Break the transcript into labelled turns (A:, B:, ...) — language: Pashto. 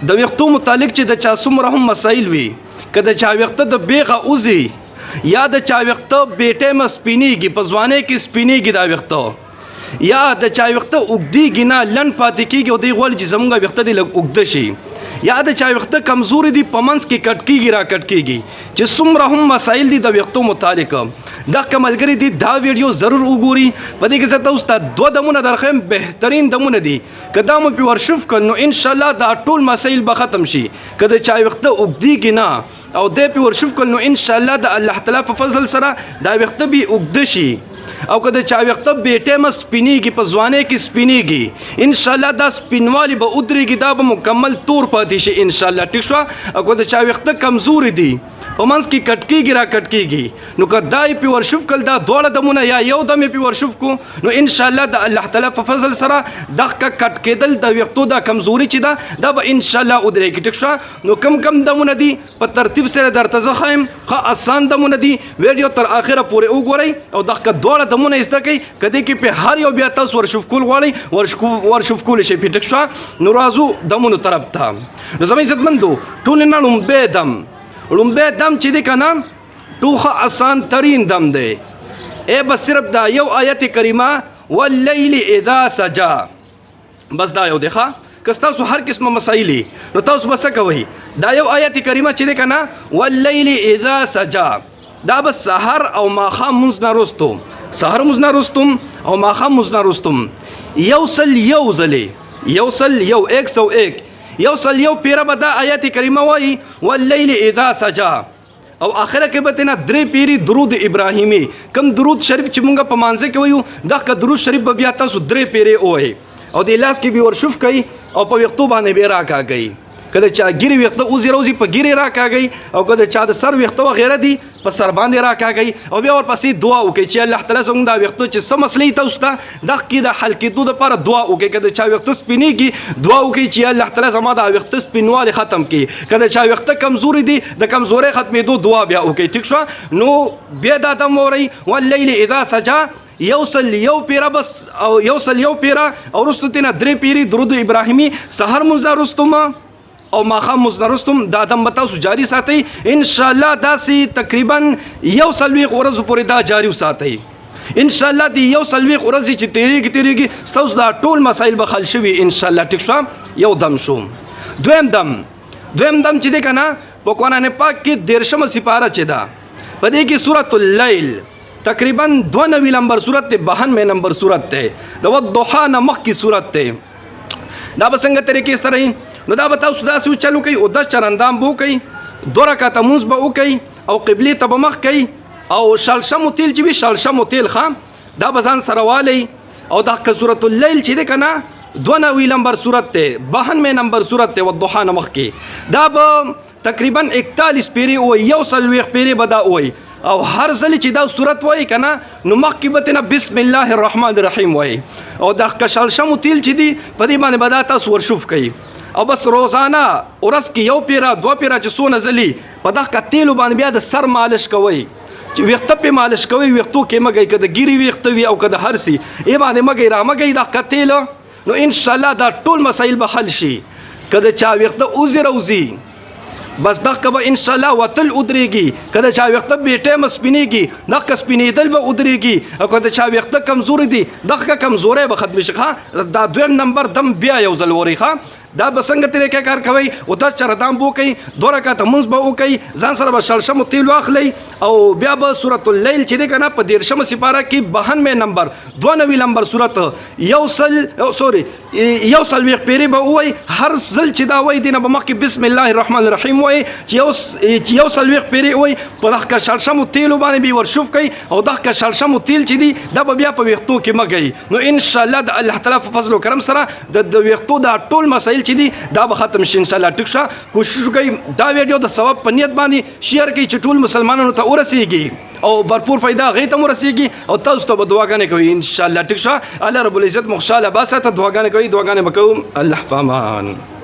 A: د ویښتو متعلق چې د چا څومره هم مسایل وي، که د چا ویښته د بیغه وځي یا د چا ویښته بې ټایمه سپینېږي، په ځوانۍ کې سپینېږي دا ویښته، یا د چا ویښته اوږدېږي نه لنډ پاتې کېږي او دی غواړي چې زمونږ ویښته دې لږ اوږده شي، یا د چا ویښته کمزوري دي په منځ کې کټ کېږي را کټ کېږي، چې څومره هم مسایل دي د ویښتو متعلق دغه ملګري دي دا ویډیو ضرور وګوري. په دې کې زه تاسو ته 2 دمونه درښیم، بهترین دمونه دي، که دا مو پې ورشوف کړ نو انشاءالله دا ټول مسایل به ختم شي. که د چا ویښته اوږدېږي نه او دی پې ورشوف کړ نو انشاءالله د الله تعالی په فضل سره دا ویښته به اوږده شي، او که د چا ویښته بې ټایمه سپینېږي، په ځوانۍ کې سپینېږي، انشاءالله دا سپینوالي به ودرېږي، دا به مکمل تور پاتې شي انشاءالله. ټیک شوه. او که د چا ویښته کمزوري دي، په منځ کې کټ کېږي را کټ کېږي، نو که دا یې پې ورشوف کړل، دا دواړه دمونه یا یو دم یې پې ورشوف کړو نو انشاءالله د الله تعالی په فضل سره دغه کټ کېدل د ویښتو دا کمزوري چې ده دا به انشاءالله ودرېږي. ټیک شوه. نو کم دمونه دي په ترتیب سره درته زه ښایم، ښه اسان دمونه دي، ویډیو تر آخره پورې وګورئ او دغه دواړه دمونه یې زده کړئ، که دې کې پې هر یو بیا تاسو ورشوف کول غواړئ ورشوف کولی شئ. ټیک شوه. نو راځو دمونو طرف ته. نو زما عزتمندو ټولې نه لومبی دم چې دی که نه ټوخه اسان ترین دم دی، بس صرف دا یو آیت کریمه واللیل اذا سجا، بس دا یو دی. ښه که ستاسو هر قسمه مسایلي نو تاسو به څه کوئ، دا یو آیت کریمه چې دی که نه واللیل اذا سجا، دا بس سحر او ماښام مونځ نه وروستو، سحر مونځ نه وروستو او ماښام مونځ نه وروستو 101 پیره به دا آیت کریمه وایي واللیل اذا سجا، او آخره کې به تینا 3 پیری درود ابراهیمی، کم درود شریف چې مونږ په مانځه کې وایو دغه درود شریف به بیا تاسو 3 پیری ووایئ، او د لاس کې به ورشوف کوئ او په ویښتو باندې به راکاږئ. که د چا ګیرې ویښته وځي په ګیرې راکاږئ، او که د چا د سر ویښته وغیره دي په سر باندې راکاږئ، او بیا ورپسې دعا وکړئ چې الله تعالی زموږ دا ویښته چې څه مسلې تاسو ته دغه کې د حل کېدو دپاره دعا وکړئ. که د چا ویښته سپینېږي دعا وکړئ چې الله تعالی زما دا ویښته سپینوالی ختم کړي. که د چا ویښته کمزوري دي د کمزورۍ ختمېدو دعا بیا وکړئ. ټیک شوه. نو بیا دا دم وورئ واللیل اذا سجا، یو پیره بس، او یو پیره او وروستو تېنه 3 پیرې درود ابراهیمي، سحر مونځ نه وروستو او ماښام مونځ نه وروسته دا دم به تاسو جاري ساتئ انشاءالله. داسې تقریبا 140 ورځو پورې دا جاري وساتئ انشاءالله. د 140 ورځې چې تېرېږي ستاسو دا ټول مسایل به حل شوي انشاءالله. ټیک شوه. یو دم شو. دویم دم چې دی که نه په قرآن پاک کې 13مه سپاره چې ده په دې کې سورة اللیل تقریبا 92 نمبر صورت دی، 92 نمبر صورت دی، د والضحا نه مخکې صورت دی. دا به څنګه طریقې سره وي نو دا به تاسو داسې چل وکئ او 10 چرندام به وکئ، 2 رکعته مونځ به وکئ او قبلې ته به مخ کوئ، او شړشمو تیل چې وي شړشمو تیل ښه دا به ځان سره والی، او دغه سورة اللیل چې دی که نه 92 نمبر صورت دی، 92 نمبر صورت دی والضحا نه مخکې، دا به تقریبا 41 پیرې ووایي، 140 پیرې به دا ووایي، او هر ځل چې دا صورت وایي که نه نو مخکې به تېنه بسم الله الرحمن الرحیم وایي، او دغه شړشمو تیل چې دي په دې باندې به دا تاسو ورشوف کوئ، او بس روزانه ورځ کې 1 پیره 2 پیره چې څونه ځلي په دغه تیلو باندې بیا د سر مالش کوئ، چې ویښته پې مالش کوئ، ویښتو کې مه ګئ، که د ګیرې ویښته وي او که د هر سي باندې مه ګئ را مه ګئ دغه تیل، نو انشاءالله دا ټول مسایل به حل شي. که د چا ویښته وځي بس دغه به انشاءالله وتل ودرېږي، که د چا ویښته بې ټایمه سپینېږي دغه سپینېدل به ودرېږي، او که د چا ویښته کمزوري دي دغه کمزوری به ختم شي. دا 2 نمبر دم بیا یو ځل وورئ. دا به څنګه طریقه کار کوئ، او 10 چرندام به وکئ، 2 رکعته مونځ به وکئ، ځان سره به شړشمو تیل واخلئ، او بیا به سورة اللیل چې دی که نه په 13مه سپاره کې 92 نمبر 92 نمبر صورت 140 پیرې به ووایي، هر ځل چې دا وایي دی نه به مخکې بسم الله الرحمن الرحیم وایي، چې 140 پیرې وایي، په دغه شړشمو تیلو باندې به ورشوف کوئ، او دغه شړشمو تیل چې دي دا به بیا په ویښتو کې مه ګئ، نو انشاءالله د الله تعالی په فضل و کرم سره د ویښتو دا ټول مسایل چې دي دا به ختم شي انشاءالله. ټیک شوه. کوشش وکړئ دا ویډیو د ثواب په نیت باندې شیر کړئ چې ټول مسلمانانو ته ورسیږي او بھرپور فایده هغې ته ورسیږي، او تاسو ته به دعاګانې کوي انشاءالله. ټیک شوه. الله رب العزت مو خوشحاله باساته، دعاګانې کوي، دعاګانې به کوو. الله په امان.